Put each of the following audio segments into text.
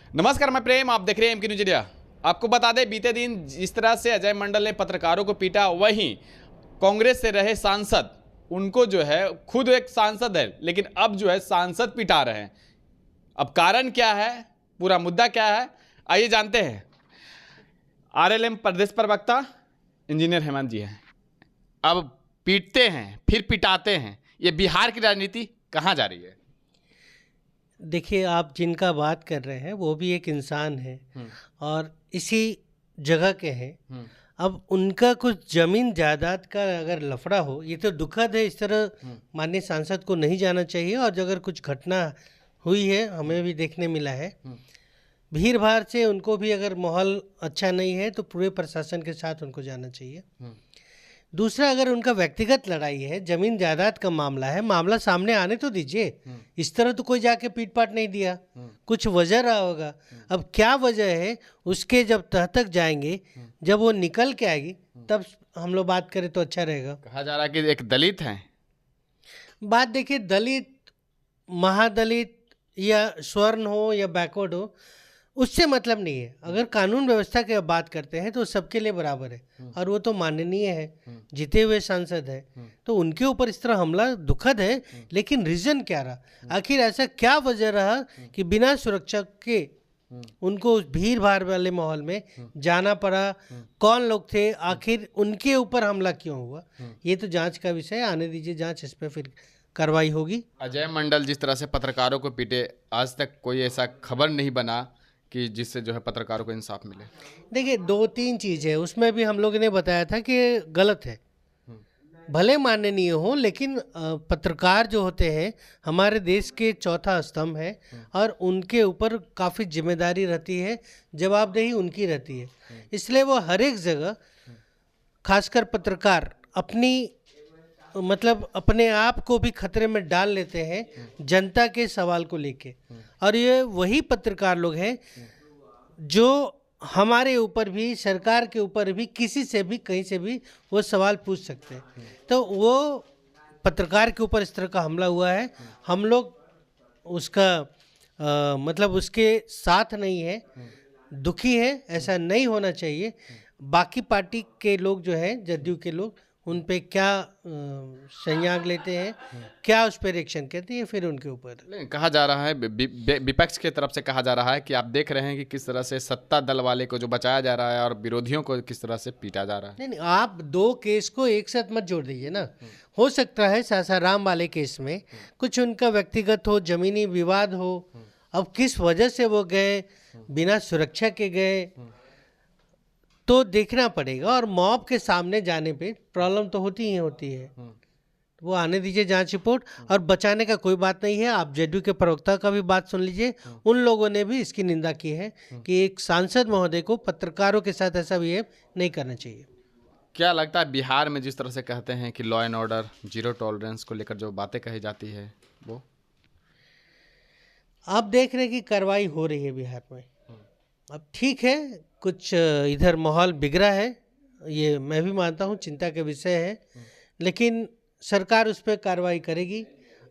नमस्कार, मैं प्रेम, आप देख रहे हैं एमके न्यूज इंडिया। आपको बता दें, बीते दिन जिस तरह से अजय मंडल ने पत्रकारों को पीटा, वहीं कांग्रेस से रहे सांसद, उनको जो है, खुद एक सांसद है लेकिन अब जो है सांसद पिटा रहे हैं। अब कारण क्या है, पूरा मुद्दा क्या है, आइए जानते हैं। आरएलएम प्रदेश प्रवक्ता इंजीनियर हेमंत जी हैं। अब पीटते हैं फिर पिटाते हैं, ये बिहार की राजनीति कहाँ जा रही है? देखिए, आप जिनका बात कर रहे हैं वो भी एक इंसान है और इसी जगह के हैं। अब उनका कुछ जमीन जायदाद का अगर लफड़ा हो, ये तो दुखद है। इस तरह माननीय सांसद को नहीं जाना चाहिए। और अगर कुछ घटना हुई है, हमें भी देखने मिला है, भीड़ भाड़ से उनको भी अगर माहौल अच्छा नहीं है तो पूरे प्रशासन के साथ उनको जाना चाहिए। दूसरा, अगर उनका व्यक्तिगत लड़ाई है, जमीन जायदाद का मामला है, मामला सामने आने तो दीजिए। इस तरह तो कोई जाके पीट पाट नहीं दिया, कुछ वजह रहा होगा। अब क्या वजह है उसके जब तह तक जाएंगे, जब वो निकल के आएगी, तब हम लोग बात करें तो अच्छा रहेगा। कहा जा रहा है कि एक दलित हैं। बात देखिए, दलित, महादलित या स्वर्ण हो या बैकवर्ड हो, उससे मतलब नहीं है। अगर कानून व्यवस्था की बात करते हैं तो सबके लिए बराबर है और वो तो माननीय है, जीते हुए सांसद है, तो उनके ऊपर इस तरह हमला दुखद है। लेकिन रीजन क्या रहा, आखिर ऐसा क्या वजह रहा कि बिना सुरक्षा के उनको उस भीड़ भाड़ वाले माहौल में जाना पड़ा? कौन लोग थे, आखिर उनके ऊपर हमला क्यों हुआ? ये तो जांच का विषय है, आने दीजिए जांच, इस पर फिर कार्रवाई होगी। अजय मंडल जिस तरह से पत्रकारों को पीटे, आज तक कोई ऐसा खबर नहीं बना कि जिससे जो है पत्रकारों को इंसाफ मिले। देखिए, 2-3 चीज़ है, उसमें भी हम लोगों ने बताया था कि गलत है। भले माननीय हो, लेकिन पत्रकार जो होते हैं हमारे देश के चौथा स्तंभ है और उनके ऊपर काफ़ी जिम्मेदारी रहती है, जवाबदेही उनकी रहती है। इसलिए वो हर एक जगह, खासकर पत्रकार, अपने आप को भी खतरे में डाल लेते हैं जनता के सवाल को लेके। और ये वही पत्रकार लोग हैं जो हमारे ऊपर भी, सरकार के ऊपर भी, किसी से भी, कहीं से भी वो सवाल पूछ सकते हैं। तो वो पत्रकार के ऊपर इस तरह का हमला हुआ है, हम लोग उसका उसके साथ नहीं है, दुखी है। ऐसा नहीं होना चाहिए। बाकी पार्टी के लोग जो हैं, जदयू के लोग, उन पे क्या संज्ञान लेते हैं, क्या उस पर रिएक्शन कहते हैं, फिर उनके ऊपर। कहा जा रहा है, विपक्ष की तरफ से कहा जा रहा है कि आप देख रहे हैं कि किस तरह से सत्ता दल वाले को जो बचाया जा रहा है और विरोधियों को किस तरह से पीटा जा रहा है। नहीं, आप दो केस को एक साथ मत जोड़ दीजिए ना। हो सकता है सासाराम वाले केस में कुछ उनका व्यक्तिगत हो, जमीनी विवाद हो। अब किस वजह से वो गए, बिना सुरक्षा के गए, तो देखना पड़ेगा। और मॉब के सामने जाने पे प्रॉब्लम तो होती ही होती है। वो आने दीजिए जांच रिपोर्ट। और बचाने का कोई बात नहीं है। आप जेडीयू के प्रवक्ता का भी बात सुन लीजिए, उन लोगों ने भी इसकी निंदा की है कि एक सांसद महोदय को पत्रकारों के साथ ऐसा बिहेव नहीं करना चाहिए। क्या लगता है, बिहार में जिस तरह से कहते हैं कि law and order, zero tolerance को लेकर जो बातें कही जाती है, वो आप देख रहे हैं कि कार्रवाई हो रही है बिहार में। अब ठीक है, कुछ इधर माहौल बिगड़ा है, ये मैं भी मानता हूँ, चिंता का विषय है। लेकिन सरकार उस पर कार्रवाई करेगी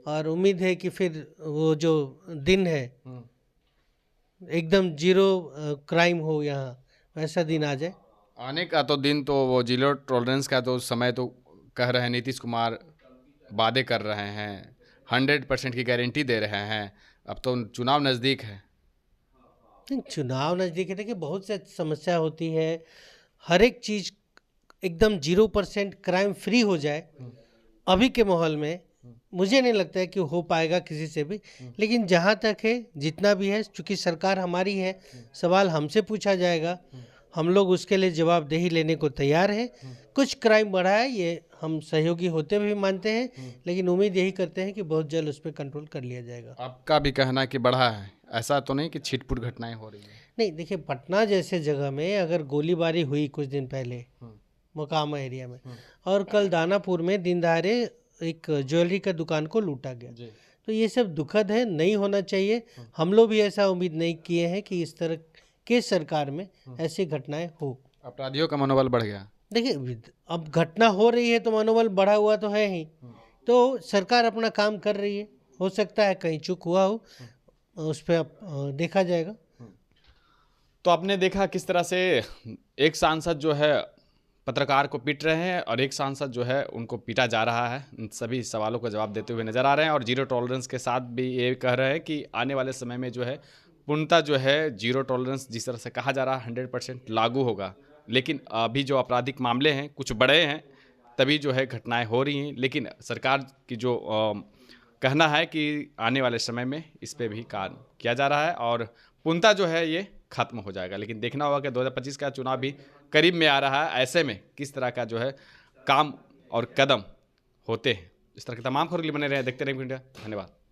और उम्मीद है कि फिर वो जो दिन है, एकदम जीरो क्राइम हो यहाँ, वैसा दिन आ जाए। आने का तो दिन, तो वो जीरो टॉलरेंस का तो समय तो कह रहे हैं, नीतीश कुमार वादे कर रहे हैं, 100% की गारंटी दे रहे हैं। अब तो चुनाव नज़दीक है। चुनाव नज़दीक है, देखिए बहुत सी समस्या होती है। हर एक चीज़ एकदम 0% क्राइम फ्री हो जाए अभी के माहौल में, मुझे नहीं लगता है कि हो पाएगा किसी से भी। लेकिन जहाँ तक है, जितना भी है, चूँकि सरकार हमारी है, सवाल हमसे पूछा जाएगा, हम लोग उसके लिए जवाबदेही लेने को तैयार हैं। कुछ क्राइम बढ़ा है, ये हम सहयोगी होते हुए मानते हैं, लेकिन उम्मीद यही करते हैं कि बहुत जल्द उस पर कंट्रोल कर लिया जाएगा। आपका भी कहना है कि बढ़ा है, ऐसा तो नहीं कि छिटपुट घटनाएं हो रही है? नहीं, देखिए, पटना जैसे जगह में अगर गोलीबारी हुई कुछ दिन पहले मोकामा एरिया में, और कल दानापुर में दिन दहाड़े एक ज्वेलरी का दुकान को लूटा गया, तो ये सब दुखद है, नहीं होना चाहिए। हम लोग भी ऐसा उम्मीद नहीं किए हैं कि इस तरह के सरकार में ऐसी घटनाएं हो। अपराधियों का मनोबल बढ़ गया। देखिए, अब घटना हो रही है तो मनोबल बढ़ा हुआ तो है ही। तो सरकार अपना काम कर रही है, हो सकता है कहीं चूक हुआ हो, उस पर देखा जाएगा। तो आपने देखा किस तरह से एक सांसद जो है पत्रकार को पीट रहे हैं और एक सांसद जो है उनको पीटा जा रहा है। इन सभी सवालों का जवाब देते हुए नजर आ रहे हैं और जीरो टॉलरेंस के साथ भी ये कह रहे हैं कि आने वाले समय में जो है पूर्णतः जो है जीरो टॉलरेंस जिस तरह से कहा जा रहा है 100% लागू होगा। लेकिन अभी जो आपराधिक मामले हैं कुछ बड़े हैं, तभी जो है घटनाएं हो रही हैं। लेकिन सरकार की जो कहना है कि आने वाले समय में इस पर भी काम किया जा रहा है और पूर्णतः जो है ये खत्म हो जाएगा। लेकिन देखना होगा कि 2025 का चुनाव भी करीब में आ रहा है, ऐसे में किस तरह का जो है काम और कदम होते हैं। इस तरह के तमाम खबरों के लिए बने रहे, देखते रहें इंडिया। धन्यवाद।